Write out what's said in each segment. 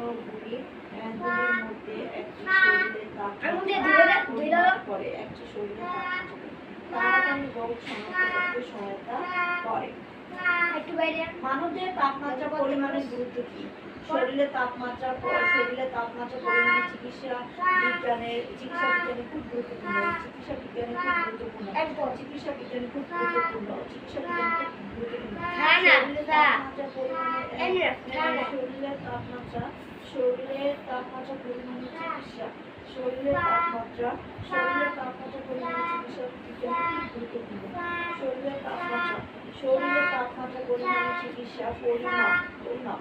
কণাগুলির মধ্যে একটি শরীরের তাপমাত্রা করে, একটি শরীরের তাড়াতাড়ি রোগ শনাক্ত করতে সহায়তা করে। মানবদেহ তাপমাত্রা পরিমাণের গুরুত্ব কি? শরীরের তাপমাত্রা পরিমাণের চিকিৎসা বিজ্ঞানে খুব গুরুত্বপূর্ণ। শরীরের তাপমাত্রা পরিমাণের চিকিৎসা শরীরের তাপমাত্রা পরিমাণের চিকিৎসা বিজ্ঞানে খুব গুরুত্বপূর্ণ। শরীরের তাপমাত্রা পরিমাণের চিকিৎসা পরিমাপ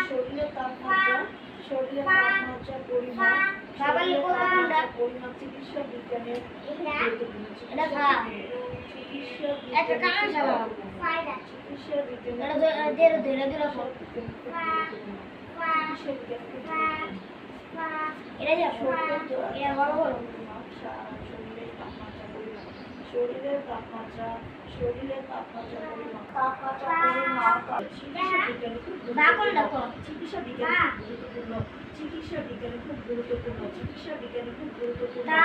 শরীরের তাপমাত্রা পরিমাপ চিকিৎসা বিজ্ঞানের শরীরের তাপমাত্রা চিকিৎসা বিজ্ঞানে খুব গুরুত্বপূর্ণ।